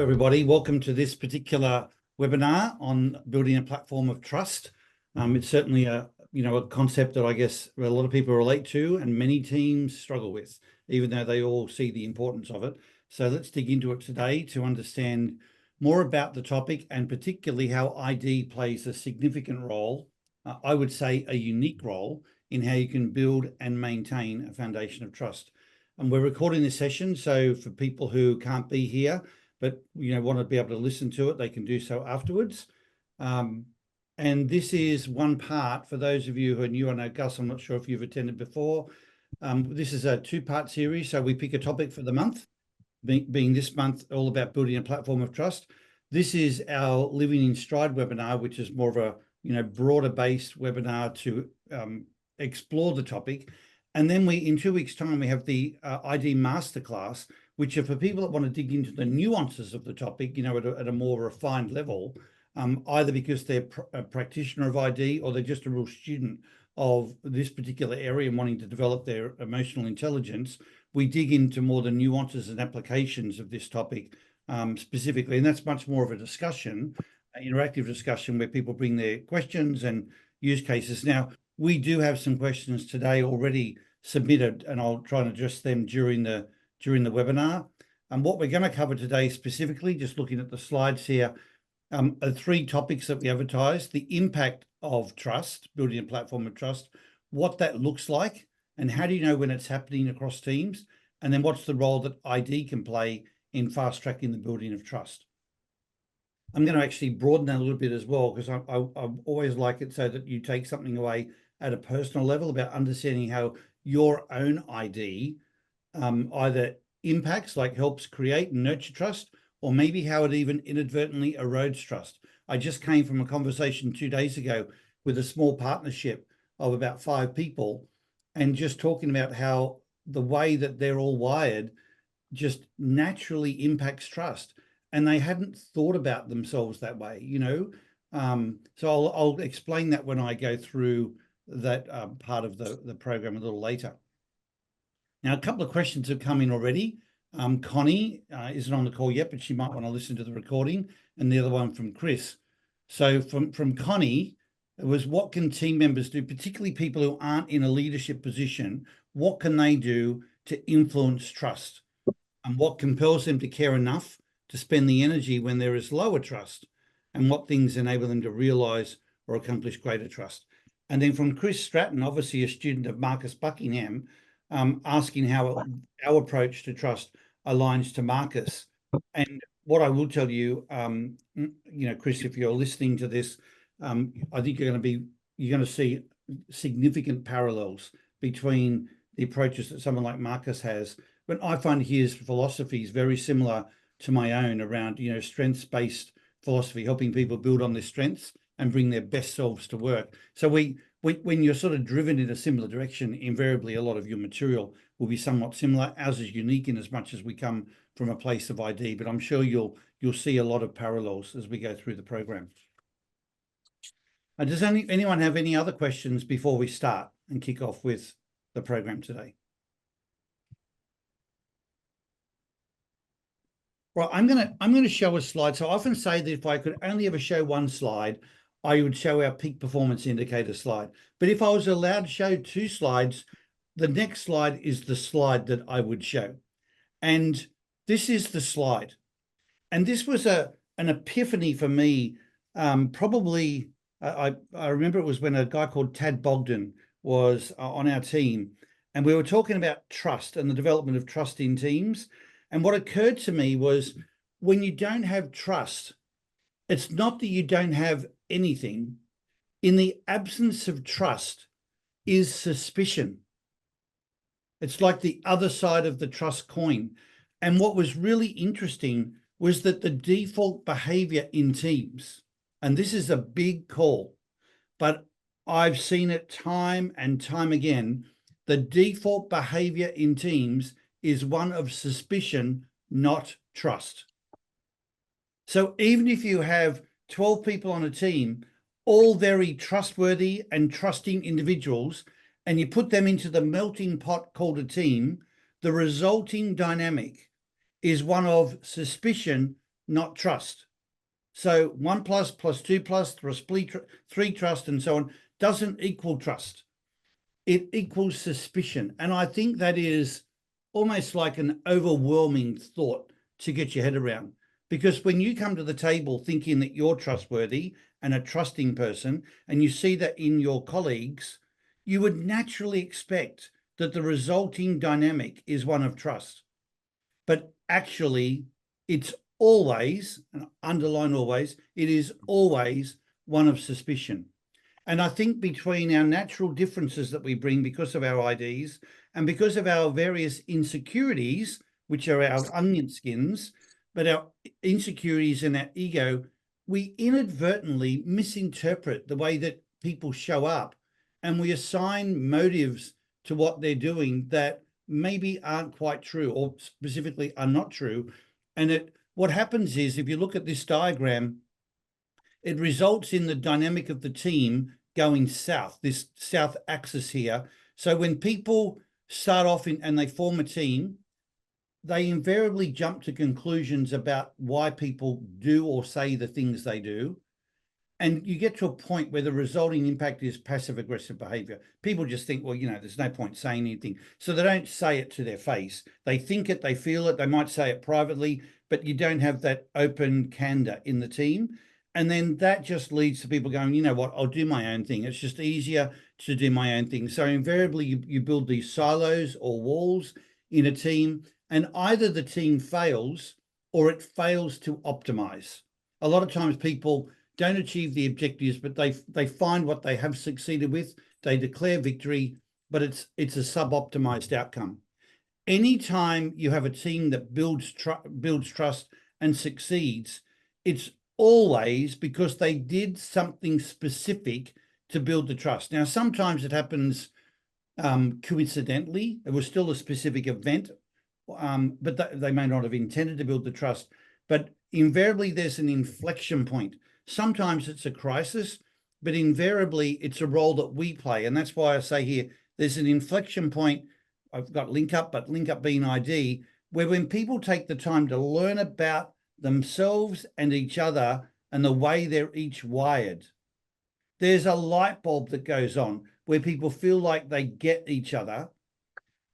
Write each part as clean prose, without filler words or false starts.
everybody. Welcome to this particular webinar on building a platform of trust. It's certainly a concept that I guess a lot of people relate to and many teams struggle with, even though they all see the importance of it. So let's dig into it today to understand more about the topic and particularly how ID plays a significant role, I would say a unique role, in how you can build and maintain a foundation of trust. And we're recording this session, so for people who can't be here but want to be able to listen to it, they can do so afterwards. And this is one part for those of you who are new. I know, Gus, I'm not sure if you've attended before. This is a two-part series, so we pick a topic for the month, being this month all about building a platform of trust. This is our Living in Stride webinar, which is more of a broader-based webinar to explore the topic. And then in 2 weeks' time, we have the ID Masterclass, which are for people that want to dig into the nuances of the topic, at a more refined level, either because they're a practitioner of ID or they're just a real student of this particular area and wanting to develop their emotional intelligence. We dig into more the nuances and applications of this topic specifically, and that's much more of a discussion, an interactive discussion where people bring their questions and use cases. Now, we do have some questions today already submitted, and I'll try and address them during the webinar. And what we're going to cover today specifically, just looking at the slides here, are three topics that we advertised: the impact of trust, building a platform of trust, what that looks like, and how do you know when it's happening across teams, and then what's the role that ID can play in fast-tracking the building of trust. I'm going to actually broaden that a little bit as well, because I always like it so that you take something away at a personal level about understanding how your own ID either impacts, like helps create and nurture trust, or maybe how it even inadvertently erodes trust. I just came from a conversation 2 days ago with a small partnership of about 5 people, and just talking about how the way that they're all wired just naturally impacts trust. And they hadn't thought about themselves that way, So I'll explain that when I go through that part of the program a little later. Now, a couple of questions have come in already. Connie isn't on the call yet, but she might want to listen to the recording, and the other one from Chris. So from Connie, it was, what can team members do, particularly people who aren't in a leadership position? What can they do to influence trust? And what compels them to care enough to spend the energy when there is lower trust? And what things enable them to realize or accomplish greater trust? And then from Chris Stratton, obviously a student of Marcus Buckingham, asking how our approach to trust aligns to Marcus. And what I will tell you, Chris, if you're listening to this, I think you're going to see significant parallels between the approaches that someone like Marcus has. But I find his philosophy is very similar to my own around, strengths-based philosophy, helping people build on their strengths and bring their best selves to work. So when you're sort of driven in a similar direction, invariably a lot of your material will be somewhat similar. Ours is unique in as much as we come from a place of ID, but I'm sure you'll see a lot of parallels as we go through the program. Does anyone have any other questions before we start and kick off with the program today? Well, I'm going to show a slide. So I often say that if I could only ever show one slide, I would show our peak performance indicator slide. But if I was allowed to show 2 slides, the next slide is the slide that I would show. And this is the slide. And this was an epiphany for me. Probably, I remember it was when a guy called Tad Bogdan was on our team. And we were talking about trust and the development of trust in teams. And what occurred to me was, when you don't have trust, it's not that you don't have anything. In the absence of trust is suspicion. It's like the other side of the trust coin. And what was really interesting was that the default behavior in teams, and this is a big call, but I've seen it time and time again, the default behavior in teams is one of suspicion, not trust. So even if you have 12 people on a team, all very trustworthy and trusting individuals, and you put them into the melting pot called a team, the resulting dynamic is one of suspicion, not trust. So 1 plus 2 plus 3 trust and so on doesn't equal trust. It equals suspicion. And I think that is almost like an overwhelming thought to get your head around. Because when you come to the table thinking that you're trustworthy and a trusting person, and you see that in your colleagues, you would naturally expect that the resulting dynamic is one of trust. But actually, it's always, and underline always, it is always one of suspicion. And I think between our natural differences that we bring because of our IDs and because of our various insecurities, which are our onion skins, but our insecurities and our ego, we inadvertently misinterpret the way that people show up, and we assign motives to what they're doing that maybe aren't quite true, or specifically are not true. And what happens is, if you look at this diagram, it results in the dynamic of the team going south, this south axis here. So when people start off and they form a team, they invariably jump to conclusions about why people do or say the things they do. And you get to a point where the resulting impact is passive aggressive behavior. People just think, well, there's no point saying anything. So they don't say it to their face. They think it, they feel it, they might say it privately, but you don't have that open candor in the team. And then that just leads to people going, you know what, I'll do my own thing. It's just easier to do my own thing. So invariably you build these silos or walls in a team, and either the team fails or it fails to optimize. A lot of times people don't achieve the objectives, but they find what they have succeeded with. They declare victory, but it's a suboptimized outcome. Anytime you have a team that builds trust and succeeds, it's always because they did something specific to build the trust. Now, sometimes it happens coincidentally. It was still a specific event, but they may not have intended to build the trust. But invariably, there's an inflection point. Sometimes it's a crisis, but invariably it's a role that we play. And that's why I say here, there's an inflection point. I've got link up, but link up being ID, where when people take the time to learn about themselves and each other and the way they're each wired, there's a light bulb that goes on where people feel like they get each other.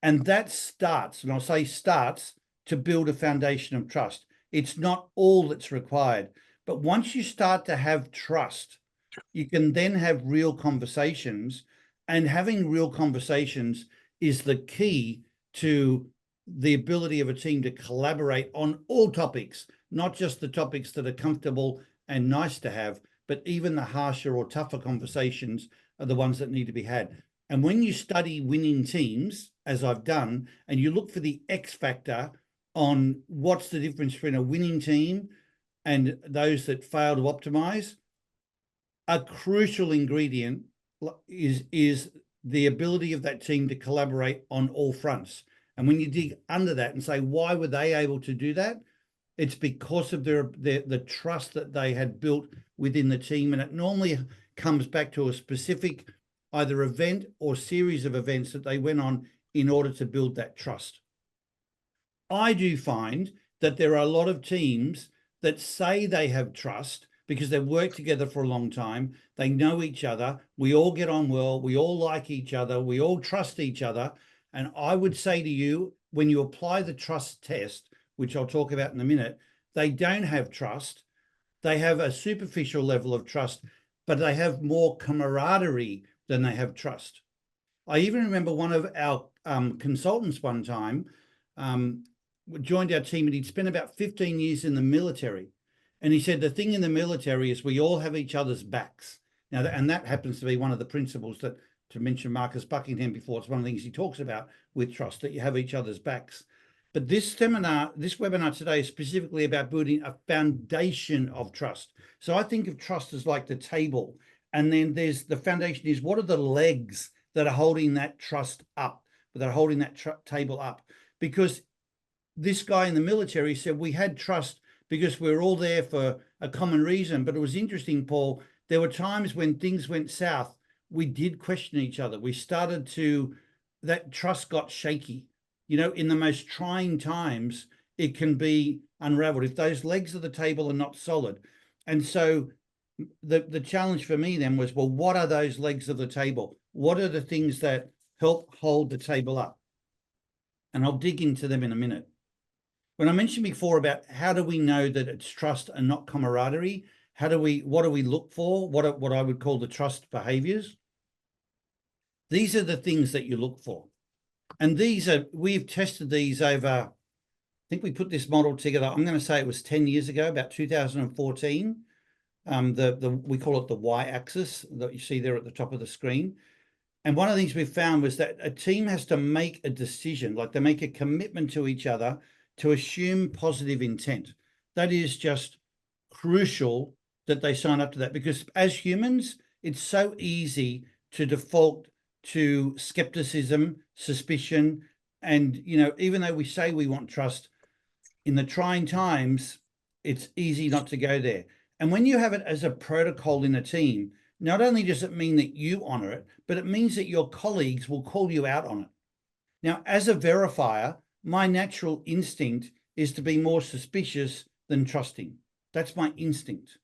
And that starts, and I'll say starts, to build a foundation of trust. It's not all that's required. But once you start to have trust, you can then have real conversations, and having real conversations is the key to the ability of a team to collaborate on all topics, not just the topics that are comfortable and nice to have, but even the harsher or tougher conversations are the ones that need to be had. And when you study winning teams, as I've done, and you look for the X factor on what's the difference between a winning team and those that fail to optimize, a crucial ingredient is the ability of that team to collaborate on all fronts. And when you dig under that and say, why were they able to do that? It's because of the trust that they had built within the team. And it normally comes back to a specific either event or series of events that they went on in order to build that trust. I do find that there are a lot of teams that say they have trust because they've worked together for a long time. They know each other. We all get on well. We all like each other. We all trust each other. And I would say to you, when you apply the trust test, which I'll talk about in a minute, they don't have trust. They have a superficial level of trust, but they have more camaraderie than they have trust. I even remember one of our consultants one time joined our team, and he'd spent about 15 years in the military. And he said the thing in the military is we all have each other's backs. Now, and that happens to be one of the principles that, to mention Marcus Buckingham before, it's one of the things he talks about with trust, that you have each other's backs. But this webinar today is specifically about building a foundation of trust. So I think of trust as like the table, and then there's the foundation is what are the legs that are holding that trust up, that are holding that table up. Because this guy in the military said we had trust because we were all there for a common reason. But it was interesting, Paul, there were times when things went south, we did question each other. We started to, that trust got shaky. In the most trying times, it can be unraveled if those legs of the table are not solid. And so the challenge for me then was, well, what are those legs of the table? What are the things that help hold the table up? And I'll dig into them in a minute. When I mentioned before about how do we know that it's trust and not camaraderie, what do we look for? What I would call the trust behaviors. These are the things that you look for. And we've tested these over, I think we put this model together, I'm going to say it was 10 years ago, about 2014. We call it the y-axis that you see there at the top of the screen. And one of the things we found was that a team has to make a decision, like they make a commitment to each other to assume positive intent. That is just crucial that they sign up to that, because as humans, it's so easy to default to skepticism, suspicion, and, even though we say we want trust, in the trying times, it's easy not to go there. And when you have it as a protocol in a team, not only does it mean that you honor it, but it means that your colleagues will call you out on it. Now, as a verifier, my natural instinct is to be more suspicious than trusting. That's my instinct.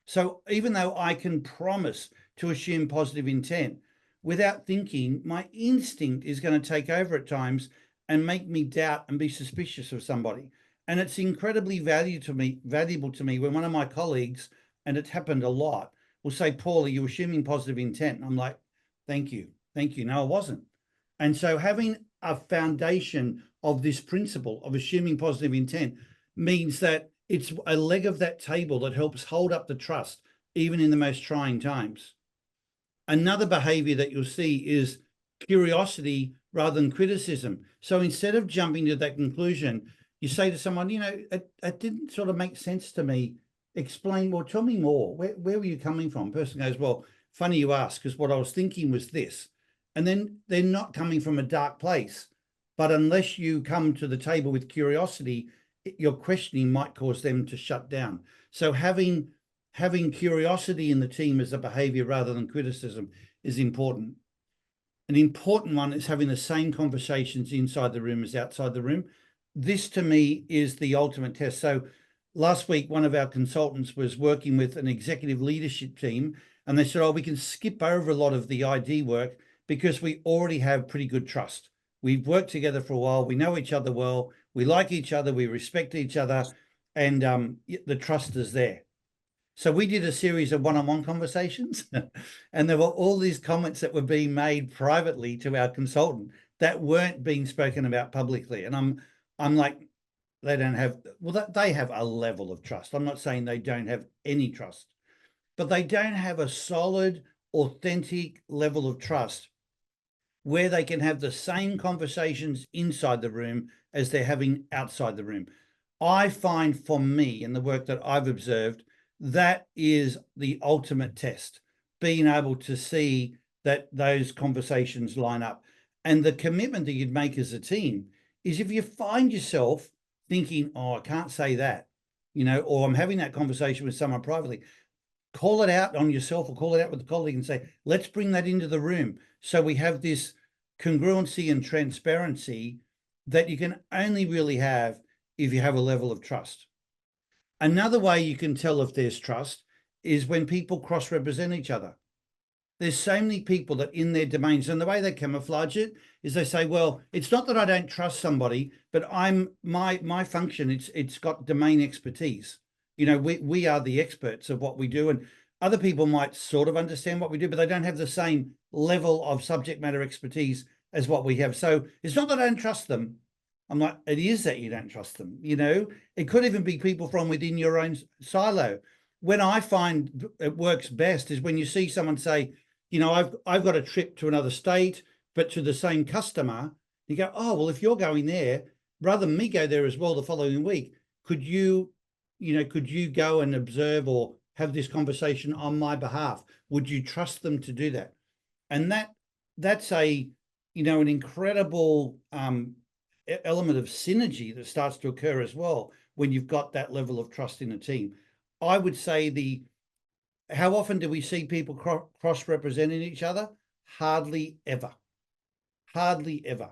So even though I can promise to assume positive intent, without thinking, my instinct is going to take over at times and make me doubt and be suspicious of somebody. And it's incredibly valuable to me when one of my colleagues, and it's happened a lot, will say, Paul, are you assuming positive intent? And I'm like, thank you. No, I wasn't. And so having a foundation of this principle of assuming positive intent means that it's a leg of that table that helps hold up the trust, even in the most trying times. Another behavior that you'll see is curiosity rather than criticism. So instead of jumping to that conclusion, you say to someone, it didn't sort of make sense to me. Explain more, tell me more. Where were you coming from? Person goes, well, funny you ask, because what I was thinking was this. And then they're not coming from a dark place. But unless you come to the table with curiosity, your questioning might cause them to shut down. So having curiosity in the team as a behavior rather than criticism is important. An important one is having the same conversations inside the room as outside the room. This to me is the ultimate test. So last week, one of our consultants was working with an executive leadership team, and they said, we can skip over a lot of the ID work because we already have pretty good trust. We've worked together for a while. We know each other well. We like each other. We respect each other. And the trust is there. So we did a series of one-on-one conversations and there were all these comments that were being made privately to our consultant that weren't being spoken about publicly. And I'm like, they have a level of trust. I'm not saying they don't have any trust, but they don't have a solid, authentic level of trust where they can have the same conversations inside the room as they're having outside the room. I find for me, in the work that I've observed, that is the ultimate test, being able to see that those conversations line up. And the commitment that you'd make as a team is if you find yourself thinking, I can't say that, or I'm having that conversation with someone privately, call it out on yourself or call it out with a colleague and say, let's bring that into the room. So we have this congruency and transparency that you can only really have if you have a level of trust. Another way you can tell if there's trust is when people cross-represent each other. There's so many people that in their domains, and the way they camouflage it is they say, well, it's not that I don't trust somebody, but my function, it's got domain expertise. We are the experts of what we do, and other people might sort of understand what we do, but they don't have the same level of subject matter expertise as what we have. So it's not that I don't trust them. I'm like, it is that you don't trust them. It could even be people from within your own silo. When I find it works best is when you see someone say, I've got a trip to another state, but to the same customer. You go, oh, well, if you're going there, rather than me go there as well the following week, could you go and observe or have this conversation on my behalf? Would you trust them to do that? And that's an incredible element of synergy that starts to occur as well when you've got that level of trust in a team. I would say how often do we see people cross-representing each other? Hardly ever. Hardly ever.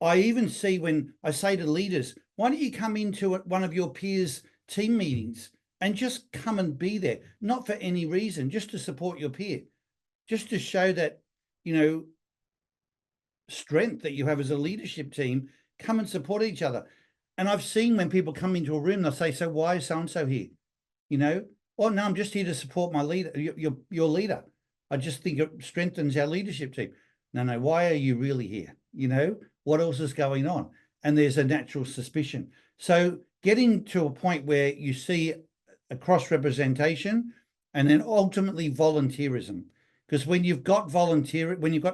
I even see when I say to leaders, why don't you come into one of your peers' team meetings and just come and be there, not for any reason, just to support your peer, just to show that, strength that you have as a leadership team, come and support each other. And I've seen when people come into a room, they'll say, so why is so-and-so here? Oh, no, I'm just here to support my leader, your leader. I just think it strengthens our leadership team. No, why are you really here? What else is going on? And there's a natural suspicion. So getting to a point where you see a cross-representation and then ultimately volunteerism, because when you've got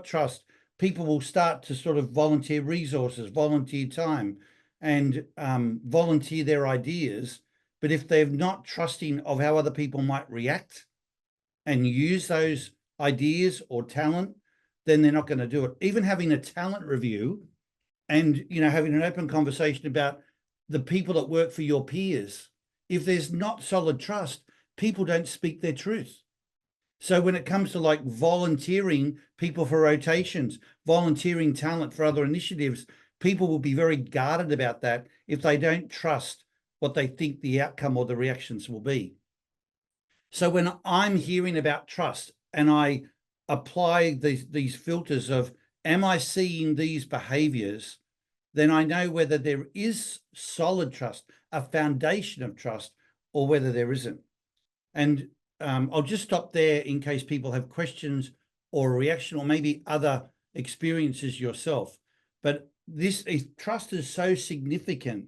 trust, people will start to sort of volunteer resources, volunteer time, and volunteer their ideas. But if they're not trusting of how other people might react and use those ideas or talent, then they're not going to do it. Even having a talent review and, having an open conversation about the people that work for your peers, if there's not solid trust, people don't speak their truth. So when it comes to like volunteering people for rotations, volunteering talent for other initiatives, people will be very guarded about that if they don't trust what they think the outcome or the reactions will be. So when I'm hearing about trust and I apply these filters of, am I seeing these behaviors, then I know whether there is solid trust, a foundation of trust, or whether there isn't. And I'll just stop there in case people have questions or a reaction, or maybe other experiences yourself. But trust is so significant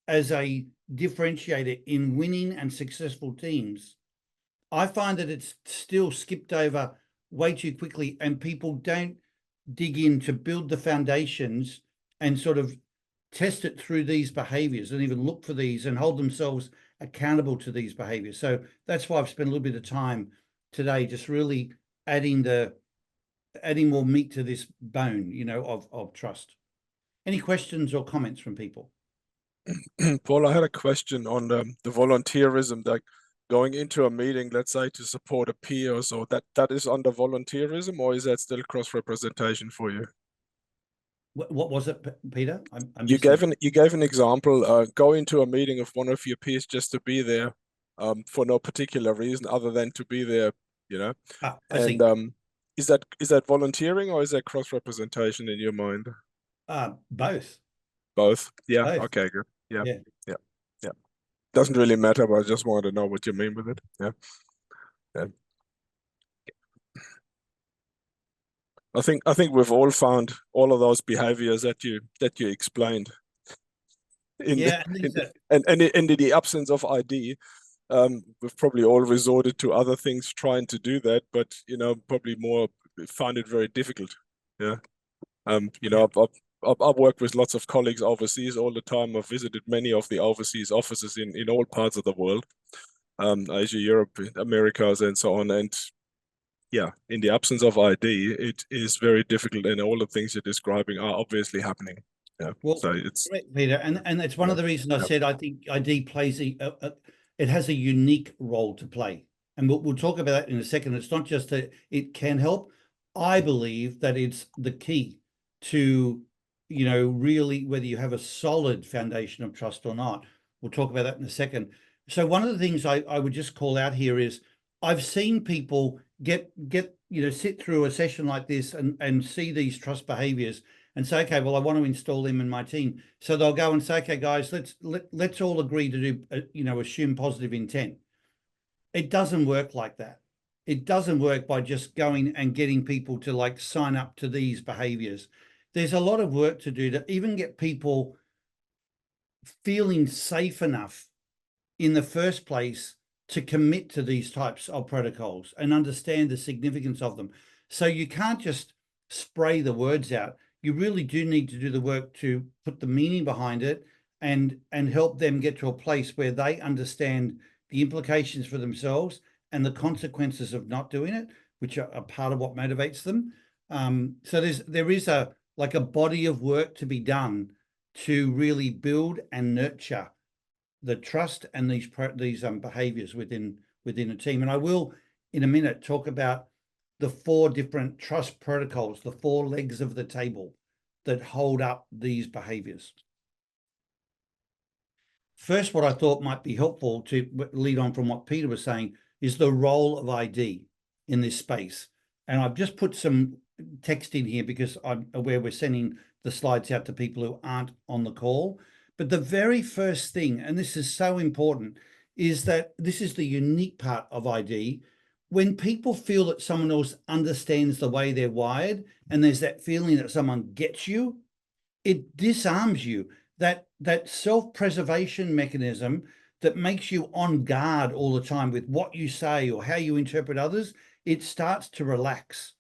as a differentiator in winning and successful teams. I find that it's still skipped over way too quickly, and people don't dig in to build the foundations and sort of test it through these behaviors and even look for these and hold themselves accountable to these behaviors. So that's why I've spent a little bit of time today just really adding more meat to this bone, of trust. Any questions or comments from people? Paul, I had a question on the volunteerism, like going into a meeting, let's say to support a peer or so, that is under volunteerism, or is that still cross-representation for you? What was it, Peter? You gave an example, go into a meeting of one of your peers just to be there, for no particular reason other than to be there, I see. Is that volunteering, or is that cross-representation in your mind? Both. Both. Yeah. Both. Okay, good. Yeah. Yeah. Yeah. Yeah. Doesn't really matter, but I just wanted to know what you mean with it. Yeah. Yeah. I think we've all found all of those behaviors that you explained. In the absence of ID, we've probably all resorted to other things trying to do that, but probably more found it very difficult. Yeah. I've worked with lots of colleagues overseas all the time. I've visited many of the overseas offices in all parts of the world, Asia, Europe, Americas, and so on. And yeah, in the absence of ID, it is very difficult, and all the things you're describing are obviously happening. Yeah. Well, so it's correct, Peter, and it's one of the reasons I said I think ID plays it has a unique role to play, and we'll talk about that in a second. It's not just that it can help. I believe that it's the key to, really whether you have a solid foundation of trust or not. We'll talk about that in a second. So one of the things I would just call out here is I've seen people get sit through a session like this and see these trust behaviors and say, okay, well, I want to install them in my team. So they'll go and say, okay, guys, let's all agree to do, assume positive intent. It doesn't work like that. It doesn't work by just going and getting people to like sign up to these behaviors. There's a lot of work to do to even get people feeling safe enough in the first place to commit to these types of protocols and understand the significance of them. So you can't just spray the words out. You really do need to do the work to put the meaning behind it and help them get to a place where they understand the implications for themselves and the consequences of not doing it, which are a part of what motivates them. So there is a body of work to be done to really build and nurture the trust and these behaviors within a team. And I will in a minute talk about the 4 different trust protocols, the 4 legs of the table that hold up these behaviors. First, what I thought might be helpful to lead on from what Peter was saying is the role of ID in this space. And I've just put some text in here because I'm aware we're sending the slides out to people who aren't on the call. But the very first thing, and this is so important, is that this is the unique part of ID. When people feel that someone else understands the way they're wired, and there's that feeling that someone gets you, it disarms you. That self-preservation mechanism that makes you on guard all the time with what you say or how you interpret others, it starts to relax.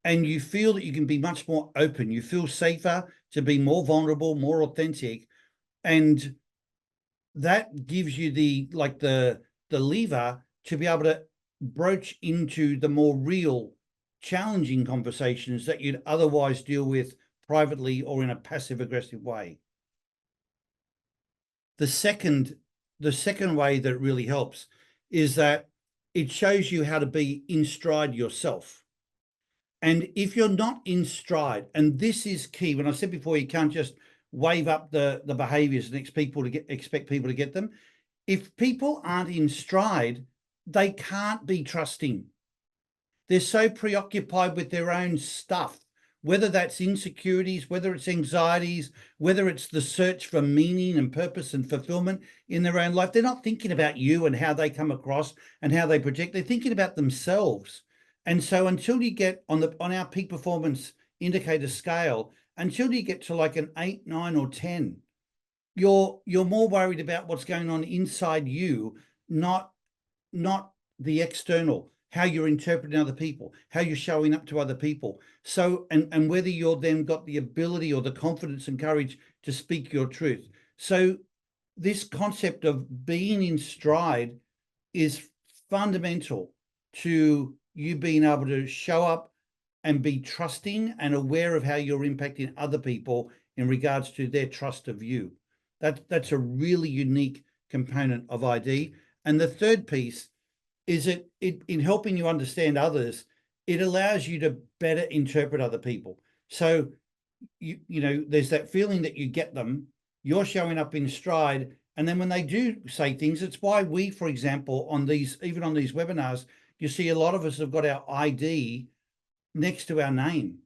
And you feel that you can be much more open. You feel safer to be more vulnerable, more authentic. And that gives you the lever to be able to broach into the more real, challenging conversations that you'd otherwise deal with privately or in a passive-aggressive way. The second way that really helps is that it shows you how to be in stride yourself. And if you're not in stride, and this is key, when I said before, you can't just wave up the behaviors and expect people to get them. If people aren't in stride, they can't be trusting. They're so preoccupied with their own stuff, whether that's insecurities, whether it's anxieties, whether it's the search for meaning and purpose and fulfillment in their own life. They're not thinking about you and how they come across and how they project. They're thinking about themselves. And so until you get on our peak performance indicator scale, until you get to like an 8, 9, or 10, you're more worried about what's going on inside you, not the external, how you're interpreting other people, how you're showing up to other people. So, and whether you're then got the ability or the confidence and courage to speak your truth. So this concept of being in stride is fundamental to you being able to show up and be trusting and aware of how you're impacting other people in regards to their trust of you. That's a really unique component of ID. And the third piece is it in helping you understand others, it allows you to better interpret other people. So you know, there's that feeling that you get them, you're showing up in stride, and then when they do say things, it's why we, for example, even on these webinars, you see a lot of us have got our ID next to our name,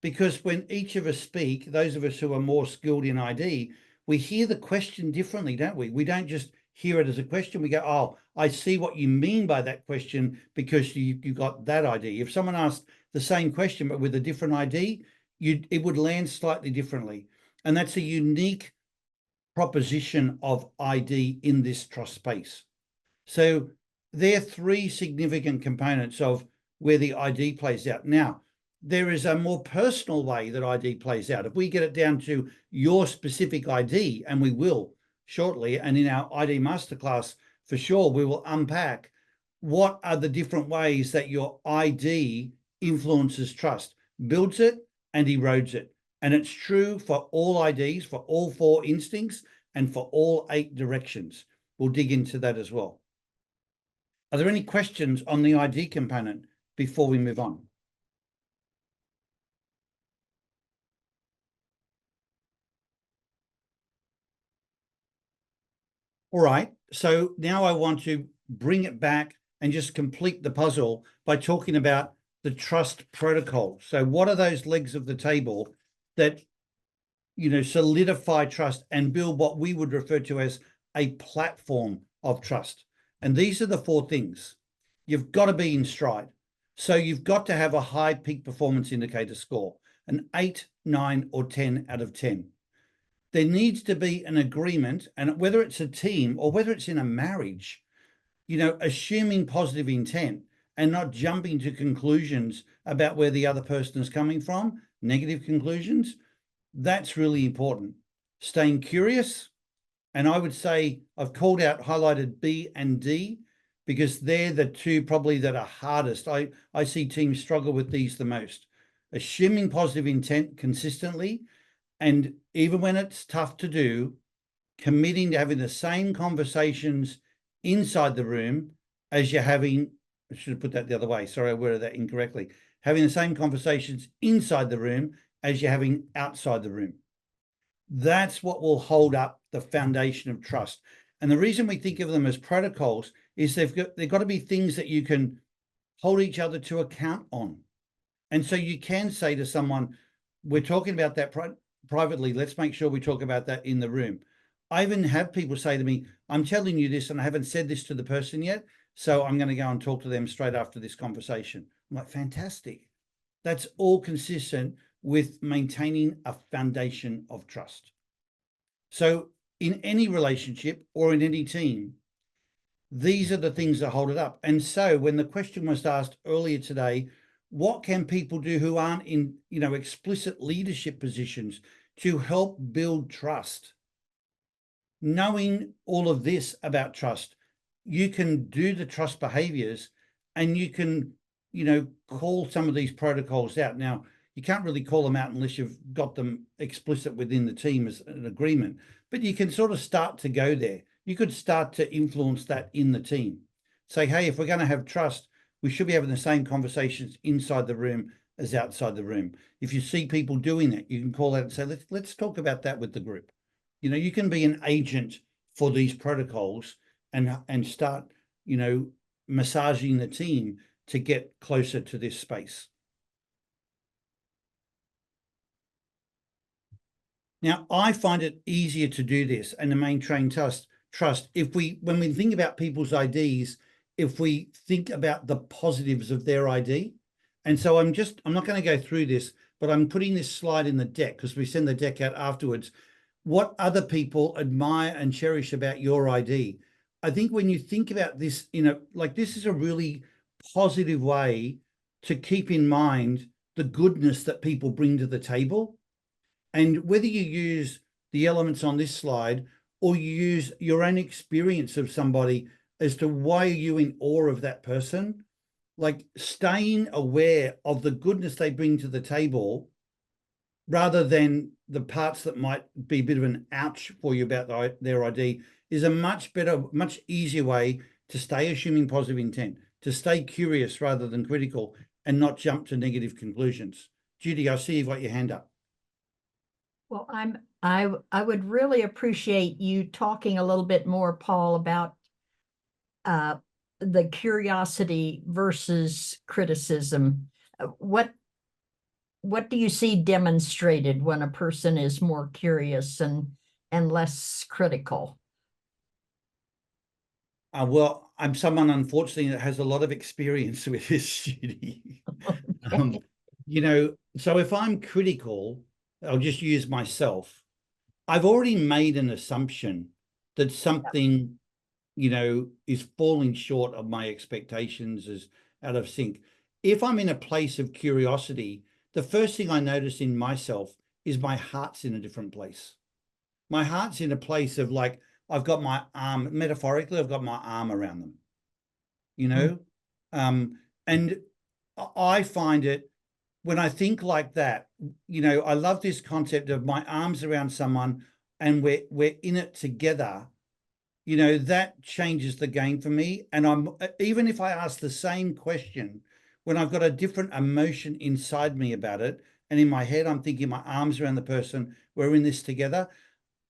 because when each of us speak, those of us who are more skilled in ID, we hear the question differently, don't we? We don't just hear it as a question. We go, oh, I see what you mean by that question because you got that ID. If someone asked the same question but with a different ID, it would land slightly differently. And that's a unique proposition of ID in this trust space. So there are three significant components of where the ID plays out. Now, there is a more personal way that ID plays out. If we get it down to your specific ID, and we will shortly, and in our ID masterclass, for sure, we will unpack what are the different ways that your ID influences trust, builds it and erodes it. And it's true for all IDs, for all 4 instincts, and for all 8 directions. We'll dig into that as well. Are there any questions on the ID component before we move on? All right, so now I want to bring it back and just complete the puzzle by talking about the trust protocol. So what are those legs of the table that, you know, solidify trust and build what we would refer to as a platform of trust? And these are the 4 things. You've got to be in stride. So you've got to have a high peak performance indicator score, an 8, 9, or 10 out of 10. There needs to be an agreement, and whether it's a team or whether it's in a marriage, you know, assuming positive intent and not jumping to conclusions about where the other person is coming from, negative conclusions, that's really important. Staying curious, and I would say I've highlighted B and D, because they're the 2 probably that are hardest. I see teams struggle with these the most. Assuming positive intent consistently, and even when it's tough to do, committing to having the same conversations inside the room as you're having, I should have put that the other way. Sorry, I worded that incorrectly. Having the same conversations inside the room as you're having outside the room. That's what will hold up the foundation of trust. And the reason we think of them as protocols is they've got to be things that you can hold each other to account on. And so you can say to someone, we're talking about that privately. Let's make sure we talk about that in the room. I even have people say to me, I'm telling you this and I haven't said this to the person yet, so I'm going to go and talk to them straight after this conversation. I'm like, fantastic. That's all consistent with maintaining a foundation of trust. So in any relationship or in any team, these are the things that hold it up. And so when the question was asked earlier today, what can people do who aren't in, explicit leadership positions to help build trust? Knowing all of this about trust, you can do the trust behaviors and you can, call some of these protocols out. Now, you can't really call them out unless you've got them explicit within the team as an agreement, but you can sort of start to go there. You could start to influence that in the team. Say, hey, if we're going to have trust, we should be having the same conversations inside the room as outside the room. If you see people doing that, you can call out and say, let's talk about that with the group. You can be an agent for these protocols and start, massaging the team to get closer to this space. Now, I find it easier to do this and to maintain trust when we think about people's IDs, if we think about the positives of their ID. And so I'm not going to go through this, but I'm putting this slide in the deck because we send the deck out afterwards. What other people admire and cherish about your ID. I think when you think about this, this is a really positive way to keep in mind the goodness that people bring to the table. And whether you use the elements on this slide or you use your own experience of somebody as to why are you in awe of that person, like staying aware of the goodness they bring to the table rather than the parts that might be a bit of an ouch for you about their ID is a much better, much easier way to stay assuming positive intent, to stay curious rather than critical and not jump to negative conclusions. Judy, I see you've got your hand up. Well, I would really appreciate you talking a little bit more, Paul, about the curiosity versus criticism. What do you see demonstrated when a person is more curious and less critical? Well, I'm someone, unfortunately, that has a lot of experience with this, Judy. So if I'm critical, I'll just use myself. I've already made an assumption that something, is falling short of my expectations, is out of sync. If I'm in a place of curiosity, the first thing I notice in myself is my heart's in a different place. My heart's in a place of like, I've got my arm, metaphorically, I've got my arm around them, and I find it, when I think like that, I love this concept of my arms around someone and we're in it together. That changes the game for me. And even if I ask the same question, when I've got a different emotion inside me about it, and in my head, I'm thinking my arms around the person, we're in this together,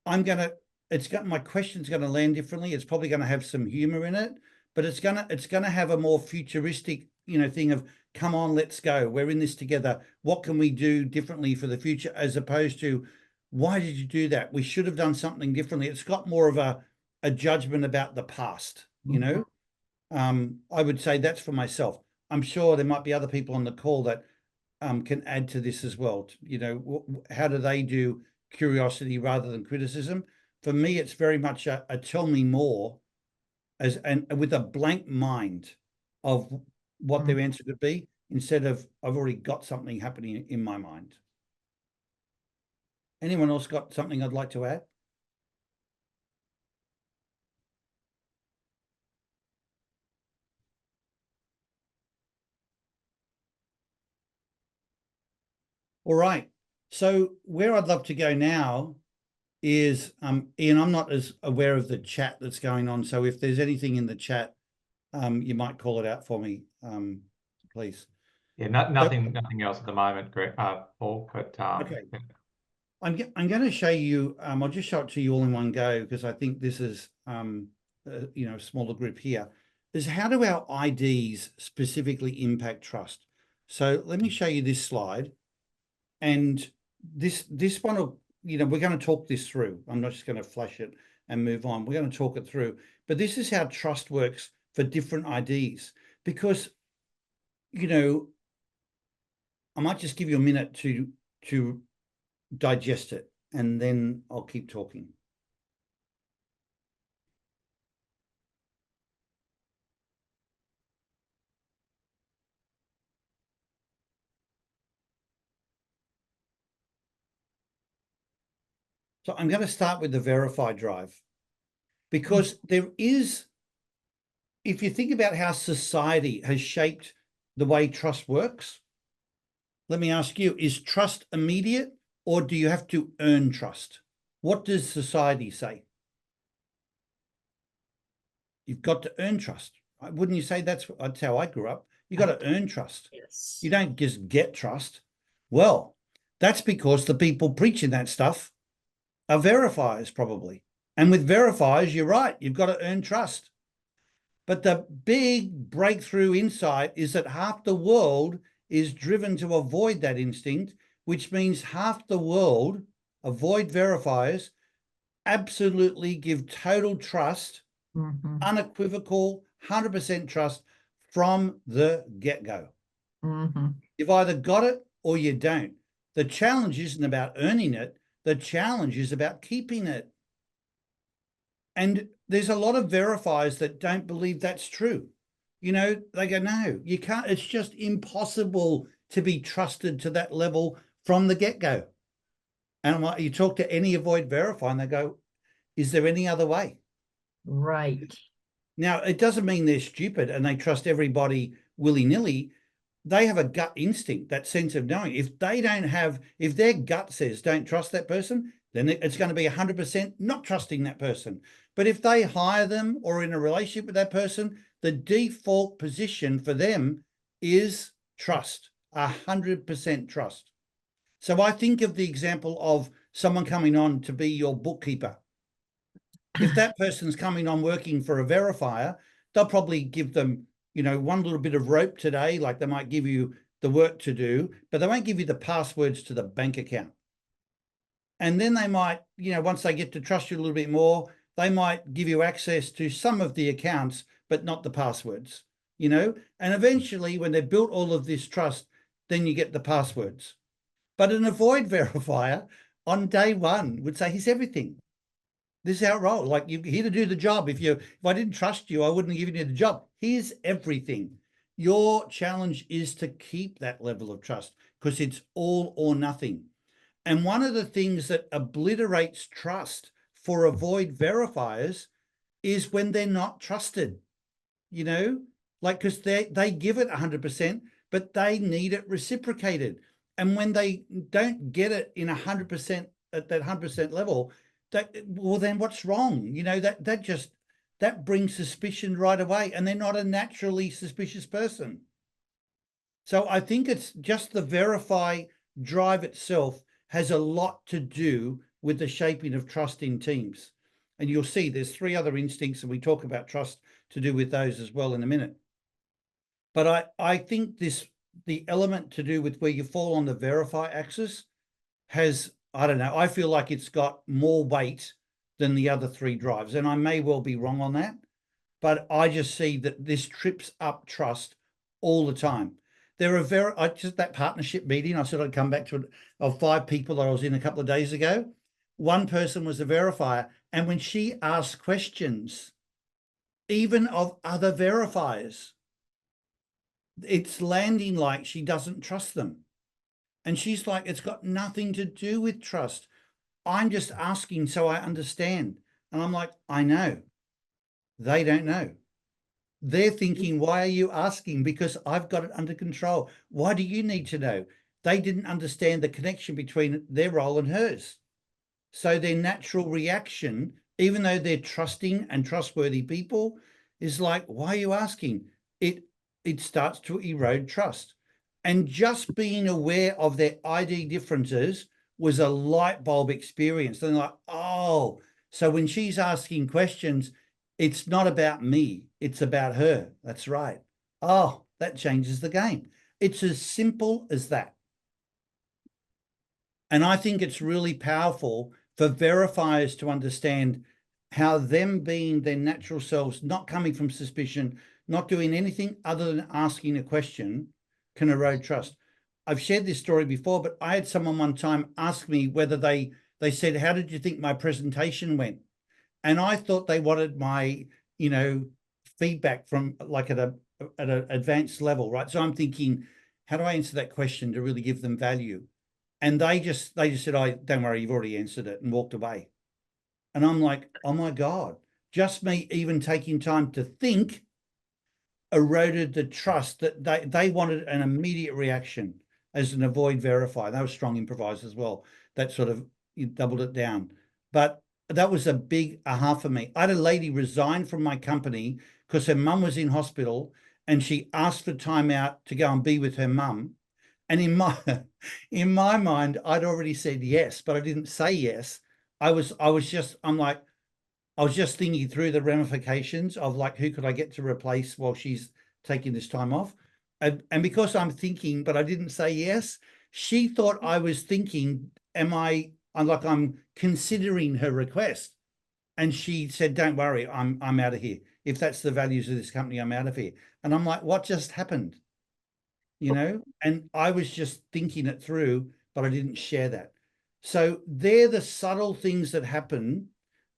my question's going to land differently. It's probably going to have some humor in it, but it's going to have a more futuristic, thing of, come on, let's go. We're in this together. What can we do differently for the future? As opposed to, why did you do that? We should have done something differently. It's got more of a judgment about the past, I would say that's for myself. I'm sure there might be other people on the call that can add to this as well. How do they do curiosity rather than criticism? For me, it's very much a tell me more, and with a blank mind of what their answer could be, instead of I've already got something happening in my mind. Anyone else got something I'd like to add? All right. So where I'd love to go now is, Ian, I'm not as aware of the chat that's going on. So if there's anything in the chat, you might call it out for me, please. Yeah, nothing else at the moment, Greg, Paul. But okay, I'm going to show you. I'll just show it to you all in one go because I think this is you know, a smaller group here. Is how do our IDs specifically impact trust? So let me show you this slide, and this one will, you know, we're going to talk this through. I'm not just going to flash it and move on. We're going to talk it through. But this is how trust works for different IDs, because, you know, I might just give you a minute to digest it, and then I'll keep talking. So I'm going to start with the verify drive, because there is, if you think about how society has shaped the way trust works, let me ask you, is trust immediate, or do you have to earn trust? What does society say? You've got to earn trust. Wouldn't you say that's how I grew up? You got to earn trust. Yes. You don't just get trust. Well, that's because the people preaching that stuff are verifiers, probably. And with verifiers, you're right, you've got to earn trust. But the big breakthrough insight is that half the world is driven to avoid that instinct, which means half the world avoid verifiers, absolutely give total trust, unequivocal, 100% trust from the get-go. You've either got it or you don't. The challenge isn't about earning it. The challenge is about keeping it. And there's a lot of verifiers that don't believe that's true. You know, they go, no, you can't. It's just impossible to be trusted to that level from the get-go. And you talk to any avoid verify and they go, is there any other way? Right. Now, it doesn't mean they're stupid and they trust everybody willy-nilly. They have a gut instinct, that sense of knowing. If they don't have, if their gut says don't trust that person, then it's going to be 100% not trusting that person. But if they hire them or in a relationship with that person, the default position for them is trust, 100% trust. So I think of the example of someone coming on to be your bookkeeper. If that person's coming on working for a verifier, they'll probably give them, you know, one little bit of rope today, like they might give you the work to do, but they won't give you the passwords to the bank account. And then they might, you know, once they get to trust you a little bit more, they might give you access to some of the accounts, but not the passwords, you know, and eventually when they've built all of this trust, then you get the passwords. But an avoid verifier on day one would say, here's everything. This is how it rolls. Like, you're here to do the job. If I didn't trust you, I wouldn't have given you the job. Here's everything. Your challenge is to keep that level of trust because it's all or nothing. And one of the things that obliterates trust for avoid verifiers is when they're not trusted, you know, like, because they give it 100%, but they need it reciprocated. And when they don't get it in 100% at that 100% level, well, then what's wrong? You know, that brings suspicion right away, and they're not a naturally suspicious person. So I think it's just the verify drive itself has a lot to do with the shaping of trust in teams. And you'll see there's 3 other instincts, and we talk about trust to do with those as well in a minute. But I think the element to do with where you fall on the verify axis has, I don't know, I feel like it's got more weight than the other 3 drives. And I may well be wrong on that, but I just see that this trips up trust all the time. There are just that partnership meeting, I said I'd come back to it, of 5 people that I was in a couple of days ago. One person was a verifier. And when she asked questions, even of other verifiers, it's landing like she doesn't trust them. And she's like, it's got nothing to do with trust. I'm just asking so I understand. And I'm like, I know. They don't know. They're thinking, why are you asking? Because I've got it under control. Why do you need to know? They didn't understand the connection between their role and hers. So their natural reaction, even though they're trusting and trustworthy people, is like, why are you asking? It starts to erode trust. And just being aware of their ID differences was a light bulb experience. And like, oh, so when she's asking questions, it's not about me, it's about her. That's right. Oh, that changes the game. It's as simple as that. And I think it's really powerful for verifiers to understand how them being their natural selves, not coming from suspicion, not doing anything other than asking a question, can erode trust. I've shared this story before, but I had someone one time ask me whether they said, how did you think my presentation went? And I thought they wanted my, feedback from like at an advanced level, right? So I'm thinking, how do I answer that question to really give them value? And they just said, "Oh, don't worry, you've already answered it," and walked away. And I'm like, oh my God, just me even taking time to think eroded the trust that they wanted an immediate reaction as an avoid verify. They were strong improvisers as well. That sort of doubled it down. But that was a big aha for me. I had a lady resign from my company because her mum was in hospital and she asked for time out to go and be with her mum. And in my mind, I'd already said yes, but I didn't say yes. I was just thinking through the ramifications of like, who could I get to replace while she's taking this time off? And because I'm thinking, but I didn't say yes, she thought I was thinking, I'm considering her request. And she said, don't worry, I'm out of here. If that's the values of this company, I'm out of here. And I'm like, what just happened? And I was just thinking it through, but I didn't share that. So they're the subtle things that happen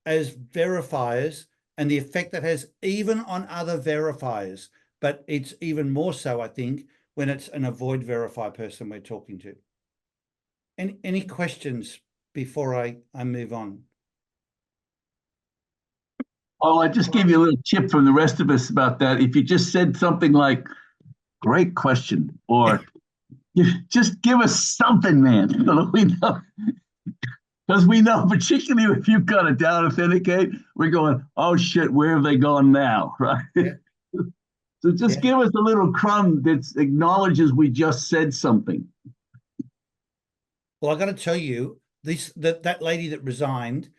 as verifiers and the effect that has even on other verifiers. But it's even more so, I think, when it's an avoid verify person we're talking to. Any questions before I move on? Oh, I just gave you a little tip from the rest of us about that. If you just said something like, great question, or just give us something, man, so that we know. Because we know, particularly if you've got it down authenticate, we're going, oh shit, where have they gone now? Right? Yeah. So just give us a little crumb that acknowledges we just said something. Well, I got to tell you, that lady that resigned,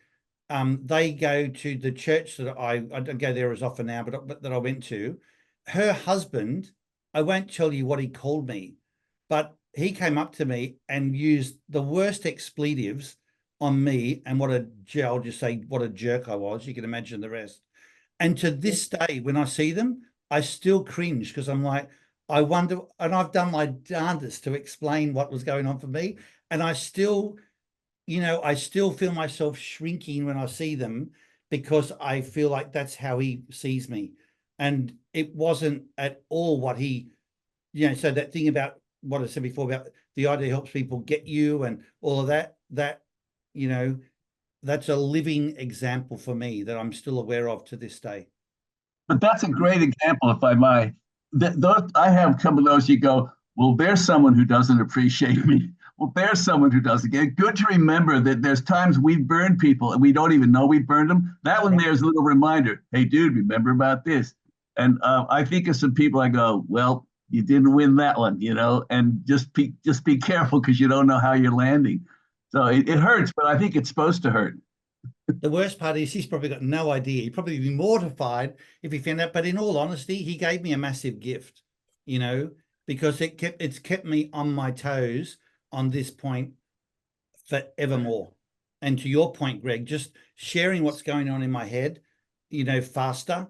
they go to the church that I don't go there as often now, but that I went to. Her husband, I won't tell you what he called me, but he came up to me and used the worst expletives on me, and I'll just say what a jerk I was. You can imagine the rest. And to this day, when I see them, I still cringe because I'm like, I wonder, and I've done my darndest to explain what was going on for me, and I still feel myself shrinking when I see them because I feel like that's how he sees me. And it wasn't at all what he, so that thing about what I said before about the idea helps people get you and all of that, that's a living example for me that I'm still aware of to this day. But that's a great example, if I might. I have a couple of those you go, well, there's someone who doesn't appreciate me. Well, there's someone who doesn't get it. Good to remember that there's times we burn people and we don't even know we burned them. That one there's a little reminder. Hey, dude, remember about this? And I think of some people, I go, well, you didn't win that one, and just be careful because you don't know how you're landing. So it hurts, but I think it's supposed to hurt. The worst part is he's probably got no idea. He'd probably be mortified if he found out. But in all honesty, he gave me a massive gift, because it's kept me on my toes on this point forevermore. And to your point, Greg, just sharing what's going on in my head, faster,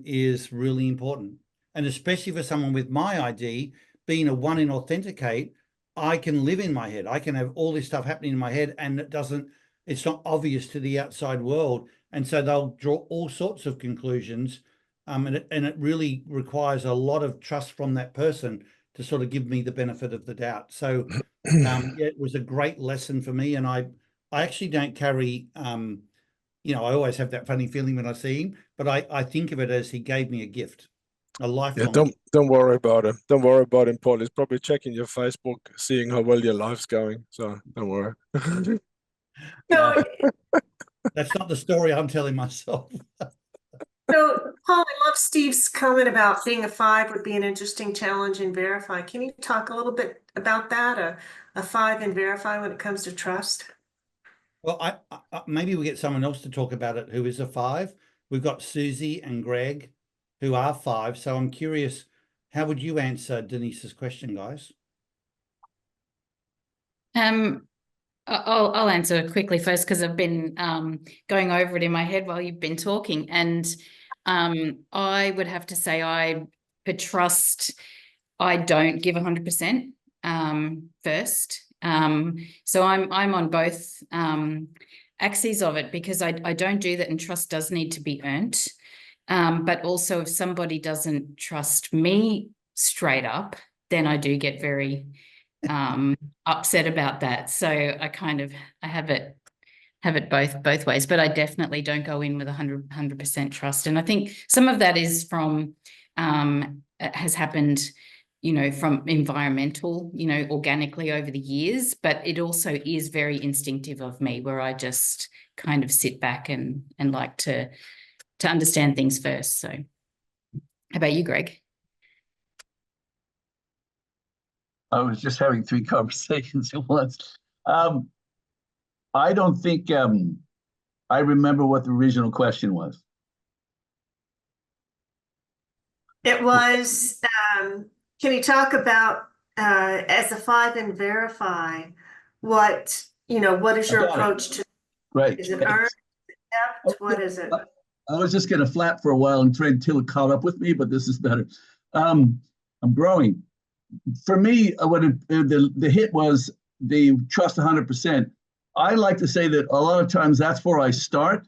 is really important. And especially for someone with my ID, being a 1 in authenticate, I can live in my head. I can have all this stuff happening in my head and it's not obvious to the outside world. And so they'll draw all sorts of conclusions. And it really requires a lot of trust from that person to sort of give me the benefit of the doubt. So it was a great lesson for me. And I actually don't carry, I always have that funny feeling when I see him, but I think of it as he gave me a gift, a lifelong gift. Don't worry about him. Don't worry about him, Paul. He's probably checking your Facebook, seeing how well your life's going. So don't worry. So, That's not the story I'm telling myself. so Paul, I love Steve's comment about being a 5 would be an interesting challenge in Verify. Can you talk a little bit about that? A 5 in Verify when it comes to trust? Well, I maybe we get someone else to talk about it who is a 5. We've got Susie and Greg who are 5. So I'm curious, how would you answer Denise's question, guys? I'll answer quickly first because I've been going over it in my head while you've been talking, and I would have to say for trust, I don't give 100% first. So I'm on both axes of it because I don't do that, and trust does need to be earned. But also if somebody doesn't trust me straight up, then I do get very upset about that. So I have it both ways, but I definitely don't go in with 100% trust. And I think some of that is from has happened, from environmental, organically over the years, but it also is very instinctive of me, where I just kind of sit back and like to understand things first. So how about you, Greg? I was just having 3 conversations at once. I don't think I remember what the original question was. It was, can you talk about, as a 5 in Verify, what is your approach to? Right. Is it earned? What is it? I was just going to flap for a while until it caught up with me, but this is better. I'm growing. For me, the hit was the trust 100%. I like to say that a lot of times that's where I start,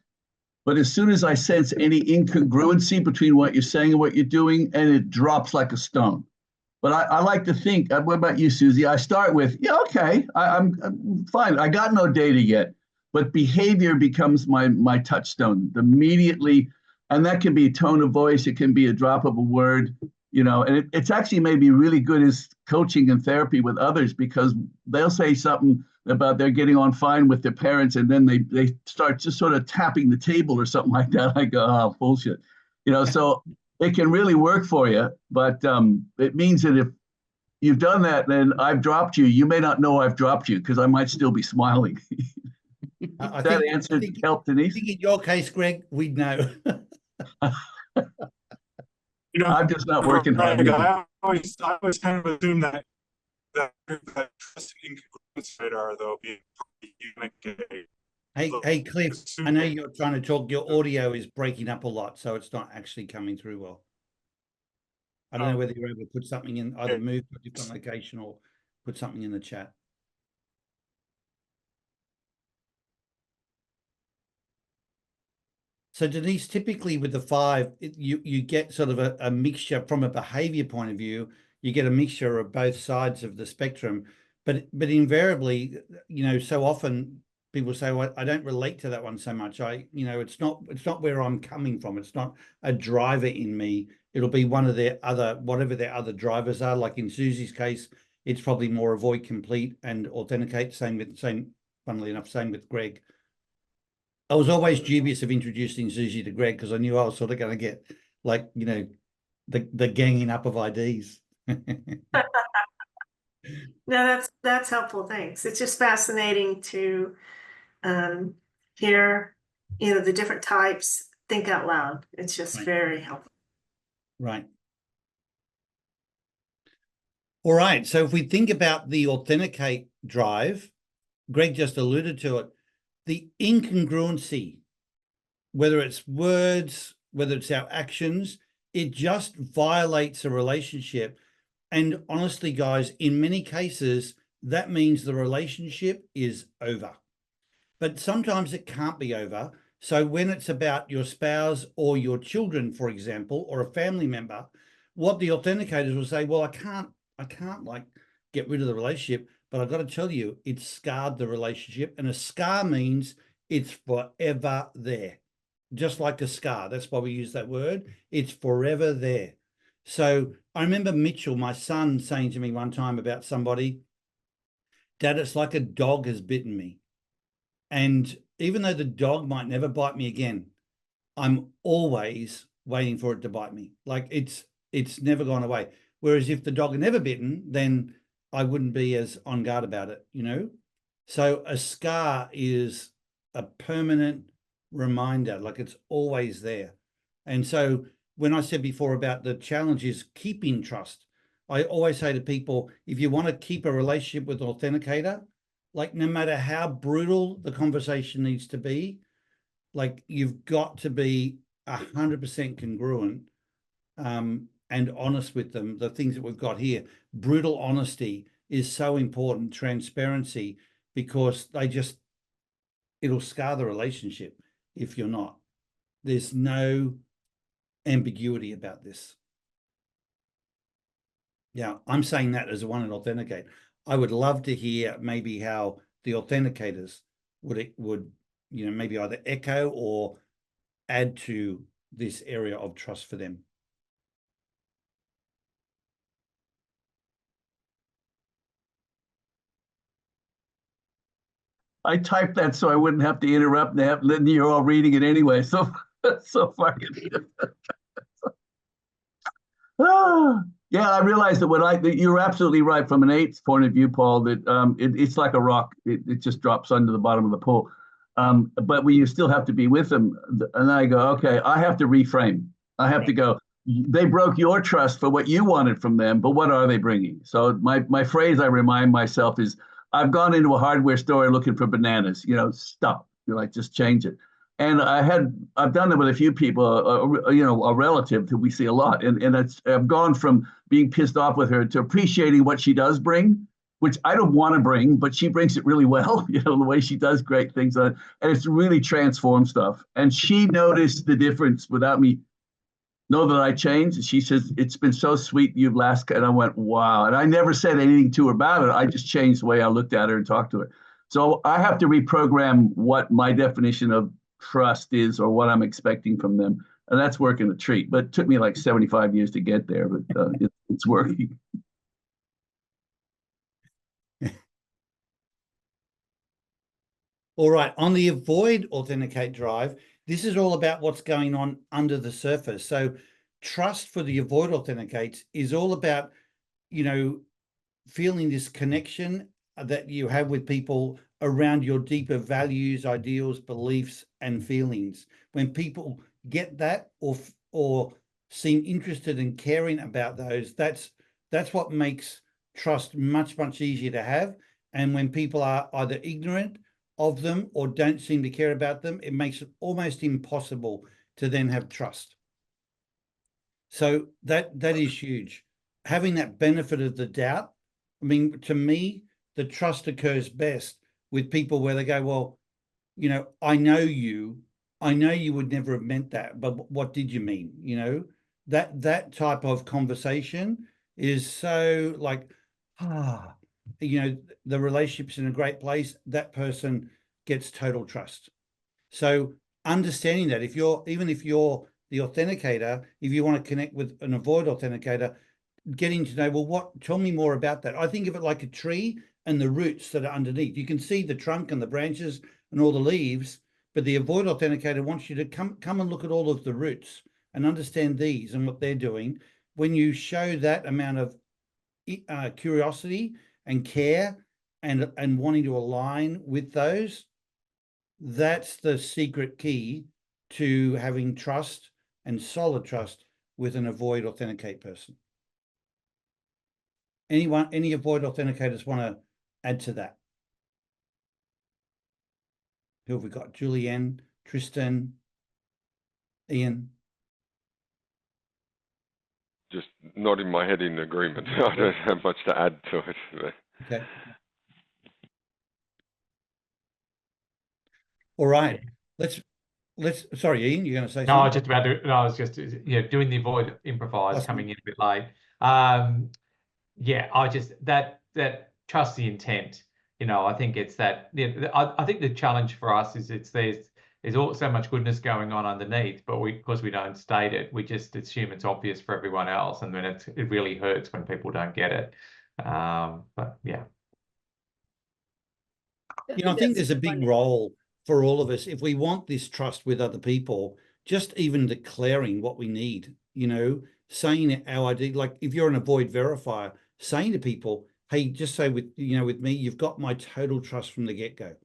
but as soon as I sense any incongruency between what you're saying and what you're doing, and it drops like a stone. But I like to think, what about you, Susie? I start with, yeah, okay, I'm fine. I got no data yet, but behavior becomes my touchstone immediately. And that can be a tone of voice. It can be a drop of a word, and it's actually maybe really good as coaching and therapy with others, because they'll say something about they're getting on fine with their parents, and then they start just sort of tapping the table or something like that. I go, oh, bullshit. So it can really work for you, but it means that if you've done that, then I've dropped you. You may not know I've dropped you because I might still be smiling. I that think, answer help, Denise? I think in your case, Greg, we'd know. I'm just not working hard. I always kind of assume that trust and incongruence radar, though, being unique. Hey, Cliff, I know you're trying to talk. Your audio is breaking up a lot, so it's not actually coming through well. I don't know whether you're able to put something in, either move to a different location or put something in the chat. So Denise, typically with the 5, you get sort of a mixture from a behavior point of view. You get a mixture of both sides of the spectrum, but invariably, so often people say, well, I don't relate to that one so much. It's not where I'm coming from. It's not a driver in me. It'll be one of their whatever their other drivers are. Like in Susie's case, it's probably more avoid, complete, and authenticate. Funnily enough, same with Greg. I was always dubious of introducing Susie to Greg because I knew I was sort of going to get the ganging up of IDs. No, that's helpful. Thanks. It's just fascinating to hear, the different types think out loud. It's just very helpful. Right. All right. So if we think about the authenticate drive, Greg just alluded to it. The incongruency, whether it's words, whether it's our actions, it just violates a relationship. And honestly, guys, in many cases, that means the relationship is over. But sometimes it can't be over. So when it's about your spouse or your children, for example, or a family member, what the authenticators will say, well, I can't like get rid of the relationship, but I've got to tell you, it's scarred the relationship. And a scar means it's forever there. Just like a scar. That's why we use that word. It's forever there. So I remember Mitchell, my son, saying to me one time about somebody, Dad, it's like a dog has bitten me. And even though the dog might never bite me again, I'm always waiting for it to bite me. Like it's never gone away. Whereas if the dog had never bitten, then I wouldn't be as on guard about it, you know? So a scar is a permanent reminder, like it's always there. And so when I said before about the challenge is keeping trust, I always say to people, if you want to keep a relationship with an authenticator, like no matter how brutal the conversation needs to be, like you've got to be 100% congruent and honest with them. The things that we've got here, brutal honesty is so important, transparency, because it'll scar the relationship if you're not. There's no ambiguity about this. Yeah, I'm saying that as one in Authenticate. I would love to hear maybe how the authenticators would maybe either echo or add to this area of trust for them. I typed that so I wouldn't have to interrupt and then you're all reading it anyway. So far. Yeah, I realized that you're absolutely right from an eight's point of view, Paul, that it's like a rock. It just drops under the bottom of the pool. But you still have to be with them. And I go, okay, I have to reframe. I have to go, they broke your trust for what you wanted from them, but what are they bringing? So my phrase I remind myself is, I've gone into a hardware store looking for bananas, stop. You're like, just change it. And I've done that with a few people, a relative who we see a lot. And I've gone from being pissed off with her to appreciating what she does bring, which I don't want to bring, but she brings it really well, the way she does great things. And it's really transformed stuff. And she noticed the difference without me know that I changed. She says, it's been so sweet you've last. And I went, wow. And I never said anything to her about it. I just changed the way I looked at her and talked to her. So I have to reprogram what my definition of trust is or what I'm expecting from them. And that's working a treat. But it took me like 75 years to get there, but it's working. All right, on the avoid authenticate drive, this is all about what's going on under the surface. So trust for the avoid authenticates is all about, feeling this connection that you have with people around your deeper values, ideals, beliefs, and feelings. When people get that or seem interested in caring about those, that's what makes trust much, much easier to have. And when people are either ignorant of them or don't seem to care about them, it makes it almost impossible to then have trust. So that is huge. Having that benefit of the doubt, I mean, to me, the trust occurs best with people where they go, well, I know you would never have meant that, but what did you mean? That type of conversation is so like, the relationship's in a great place. That person gets total trust. So understanding that if you're the authenticator, if you want to connect with an avoid authenticator, getting to know, well, tell me more about that. I think of it like a tree and the roots that are underneath. You can see the trunk and the branches and all the leaves, but the avoid authenticator wants you to come and look at all of the roots and understand these and what they're doing. When you show that amount of curiosity and care and wanting to align with those, that's the secret key to having trust and solid trust with an avoid authenticate person. Any avoid authenticators want to add to that? Who have we got? Julianne, Tristan, Ian? Just nodding my head in agreement. I don't have much to add to it. Okay. All right. Let's sorry, Ian, you're going to say something? No, I was just about to, no, I was just doing the avoid improvise, coming in a bit late. Yeah, I just that trust the intent. I think it's that. I think the challenge for us is there's all so much goodness going on underneath, but because we don't state it, we just assume it's obvious for everyone else, and then it really hurts when people don't get it. But yeah. I think there's a big role for all of us if we want this trust with other people just even declaring what we need, you know, saying our ID, like if you're an avoid verifier, saying to people, hey, just say with, you know, with me, you've got my total trust from the get-go.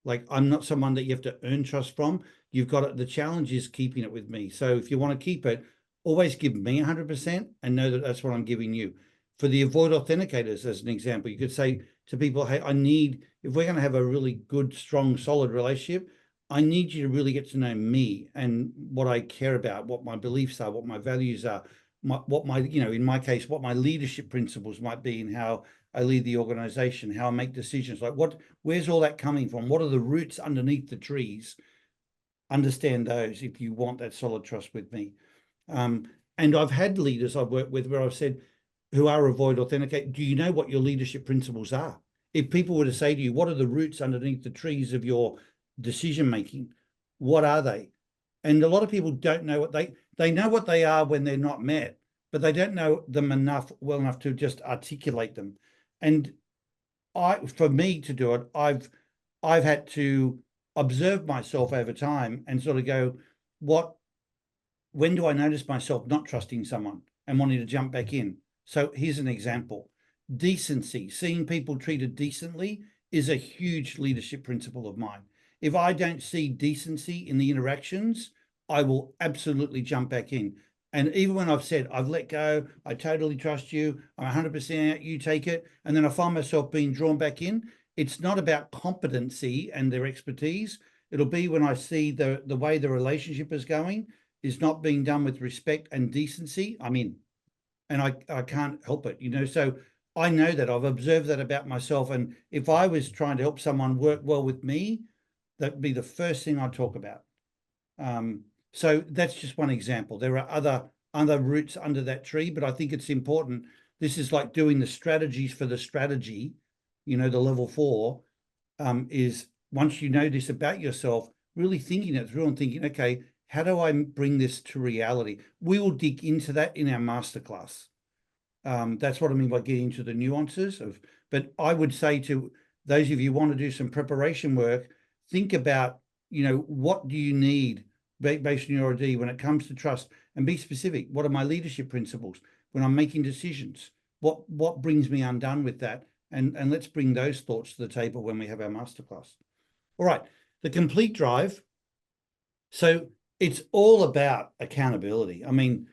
Like I'm not someone that you have to earn trust from. You've got it. The challenge is keeping it with me. So if you want to keep it, always give me 100% and know that that's what I'm giving you. For the avoid authenticators, as an example, you could say to people, hey, I need, if we're going to have a really good, strong, solid relationship, I need you to really get to know me and what I care about, what my beliefs are, what my values are, what my, you know, in my case, what my leadership principles might be and how I lead the organization, how I make decisions, like where's all that coming from? What are the roots underneath the trees? Understand those if you want that solid trust with me. And I've had leaders I've worked with where I've said, who are avoid authenticate, do you know what your leadership principles are? If people were to say to you, what are the roots underneath the trees of your decision making? What are they? And a lot of people don't know what they know what they are when they're not met, but they don't know them well enough to just articulate them. And for me to do it, I've had to observe myself over time and sort of go, when do I notice myself not trusting someone and wanting to jump back in? So here's an example. Decency, seeing people treated decently is a huge leadership principle of mine. If I don't see decency in the interactions, I will absolutely jump back in. And even when I've said, I've let go, I totally trust you, I'm 100% out, you take it, and then I find myself being drawn back in, it's not about competency and their expertise. It'll be when I see the way the relationship is going is not being done with respect and decency, I'm in. And I can't help it, you know. So I know that I've observed that about myself. And if I was trying to help someone work well with me, that'd be the first thing I'd talk about. So that's just one example. There are other roots under that tree, but I think it's important. This is like doing the strategies for the strategy, you know, the level 4 is once you know this about yourself, really thinking it through and thinking, okay, how do I bring this to reality? We will dig into that in our masterclass. That's what I mean by getting into the nuances of, but I would say to those of you who want to do some preparation work, think about, you know, what do you need based on your ID when it comes to trust, and be specific. What are my leadership principles when I'm making decisions? What brings me undone with that? And let's bring those thoughts to the table when we have our masterclass. All right, the complete drive. So it's all about accountability. I mean,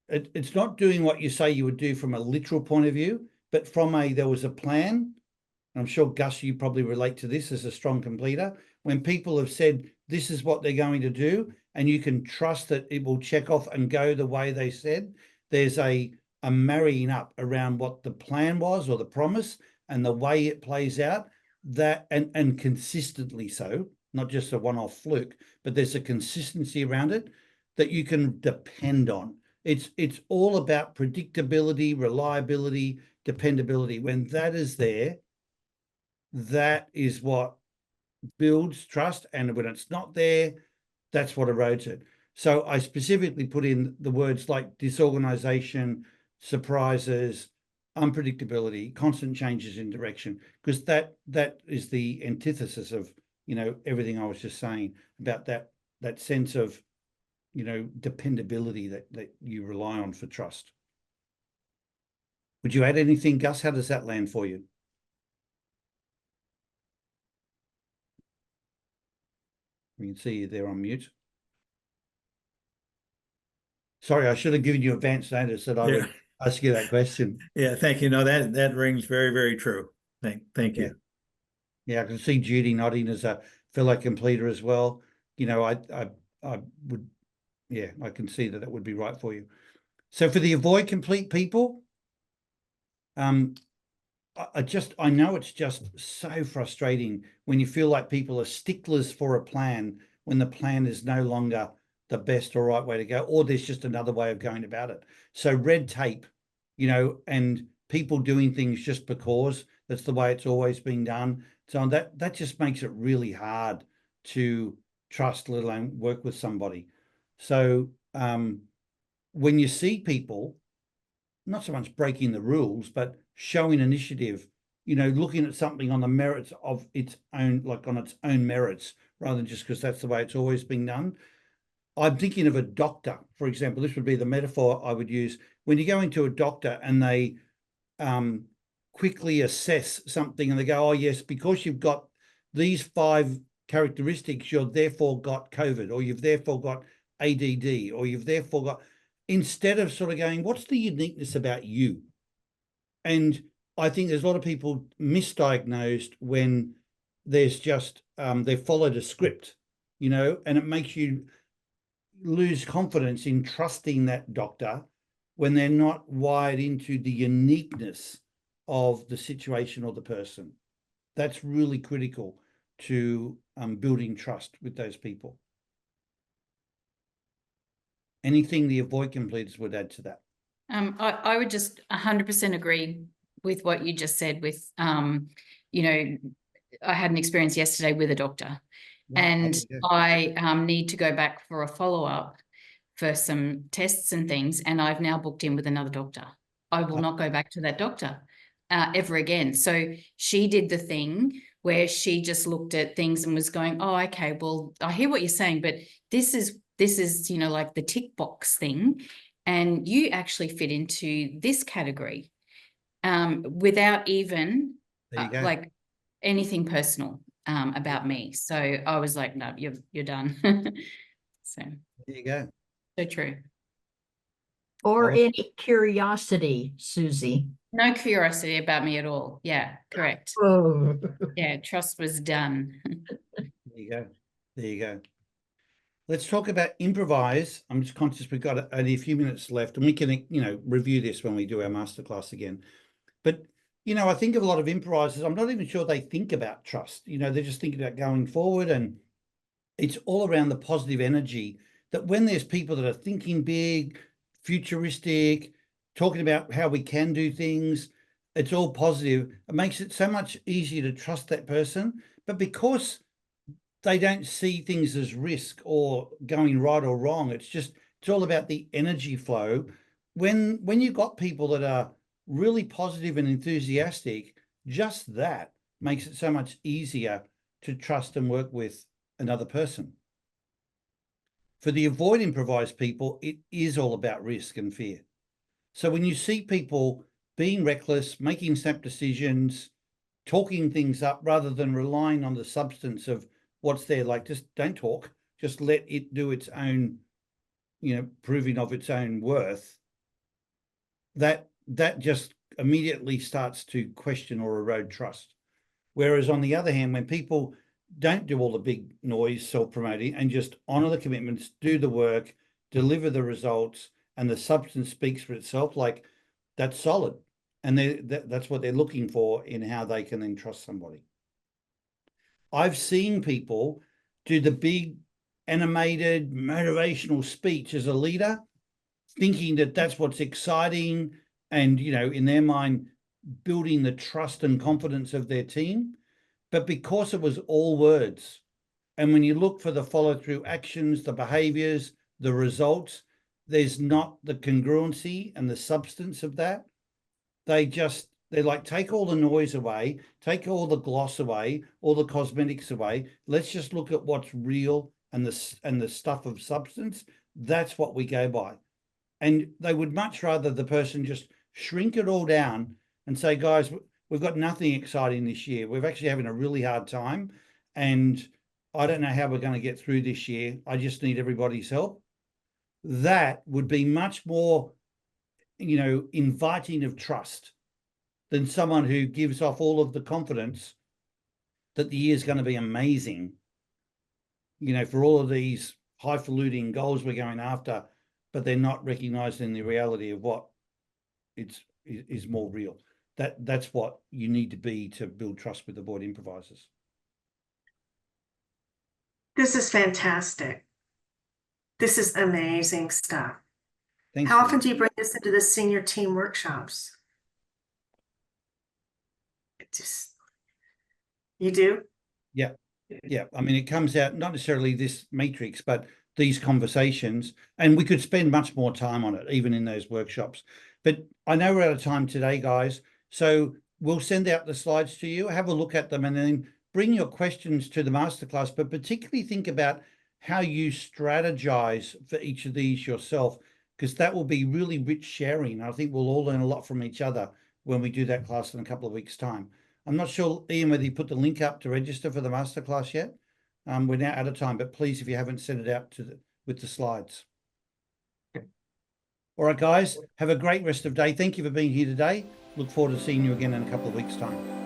it's not doing what you say you would do from a literal point of view, but from there was a plan. I'm sure, Gus, you probably relate to this as a strong completer. When people have said, this is what they're going to do, and you can trust that it will check off and go the way they said, there's a marrying up around what the plan was or the promise and the way it plays out, that and consistently so, not just a one-off fluke, but there's a consistency around it that you can depend on. It's all about predictability, reliability, dependability. When that is there, that is what builds trust. And when it's not there, that's what erodes it. So I specifically put in the words like disorganization, surprises, unpredictability, constant changes in direction, because that is the antithesis of, you know, everything I was just saying about that sense of, you know, dependability that you rely on for trust. Would you add anything, Gus? How does that land for you? We can see you there on mute. Sorry, I should have given you advance notice that I would ask you that question. Yeah, thank you. No, that rings very, very true. Thank you. Yeah, I can see Judy nodding as a fellow completer as well. You know, I would, yeah, I can see that would be right for you. So for the avoid complete people, I know it's just so frustrating when you feel like people are sticklers for a plan when the plan is no longer the best or right way to go, or there's just another way of going about it. So red tape, you know, and people doing things just because that's the way it's always been done. So that just makes it really hard to trust, let alone work with somebody. So when you see people, not so much breaking the rules, but showing initiative, you know, looking at something on the merits of its own, like on its own merits, rather than just because that's the way it's always been done. I'm thinking of a doctor, for example. This would be the metaphor I would use. When you go into a doctor and they quickly assess something and they go, oh, yes, because you've got these 5 characteristics, you've therefore got COVID, or you've therefore got ADD, or you've therefore got, instead of sort of going, what's the uniqueness about you? And I think there's a lot of people misdiagnosed when there's just, they followed a script, you know, and it makes you lose confidence in trusting that doctor when they're not wired into the uniqueness of the situation or the person. That's really critical to building trust with those people. Anything the avoid completers would add to that? I would just 100% agree with what you just said with, you know, I had an experience yesterday with a doctor, and I need to go back for a follow-up for some tests and things, and I've now booked in with another doctor. I will not go back to that doctor ever again. So she did the thing where she just looked at things and was going, oh, okay, well, I hear what you're saying, but this is, you know, like the tick box thing, and you actually fit into this category without even like anything personal about me. So I was like, no, you're done. So there you go. So true. Or any curiosity, Susie? No curiosity about me at all. Yeah, correct. Oh. Yeah, trust was done. There you go. There you go. Let's talk about improvise. I'm just conscious we've got only a few minutes left, and we can, you know, review this when we do our masterclass again. But, you know, I think of a lot of improvisers, I'm not even sure they think about trust. You know, they're just thinking about going forward, and it's all around the positive energy that when there's people that are thinking big, futuristic, talking about how we can do things, it's all positive. It makes it so much easier to trust that person. But because they don't see things as risk or going right or wrong, it's all about the energy flow. When you've got people that are really positive and enthusiastic, just that makes it so much easier to trust and work with another person. For the avoid improvise people, it is all about risk and fear. So when you see people being reckless, making snap decisions, talking things up rather than relying on the substance of what's there, like just don't talk, just let it do its own, you know, proving of its own worth, that just immediately starts to question or erode trust. Whereas on the other hand, when people don't do all the big noise self-promoting and just honor the commitments, do the work, deliver the results, and the substance speaks for itself, like that's solid. And that's what they're looking for in how they can then trust somebody. I've seen people do the big animated motivational speech as a leader, thinking that that's what's exciting and, you know, in their mind, building the trust and confidence of their team. But because it was all words, and when you look for the follow-through actions, the behaviors, the results, there's not the congruency and the substance of that. They're like, take all the noise away, take all the gloss away, all the cosmetics away. Let's just look at what's real and the stuff of substance. That's what we go by. And they would much rather the person just shrink it all down and say, guys, we've got nothing exciting this year. We're actually having a really hard time. And I don't know how we're going to get through this year. I just need everybody's help. That would be much more, you know, inviting of trust than someone who gives off all of the confidence that the year is going to be amazing, you know, for all of these highfalutin goals we're going after, but they're not recognizing the reality of what is more real. That's what you need to be to build trust with the board improvisers. This is fantastic. This is amazing stuff. Thanks. How often do you bring this into the senior team workshops? You do? Yeah. Yeah. I mean, it comes out, not necessarily this matrix, but these conversations, and we could spend much more time on it, even in those workshops. But I know we're out of time today, guys. So we'll send out the slides to you, have a look at them, and then bring your questions to the masterclass, but particularly think about how you strategize for each of these yourself, because that will be really rich sharing. I think we'll all learn a lot from each other when we do that class in a couple of weeks' time. I'm not sure, Ian, whether you put the link up to register for the masterclass yet. We're now out of time, but please, if you haven't, send it out with the slides. Okay. All right, guys, have a great rest of the day. Thank you for being here today. Look forward to seeing you again in a couple of weeks' time.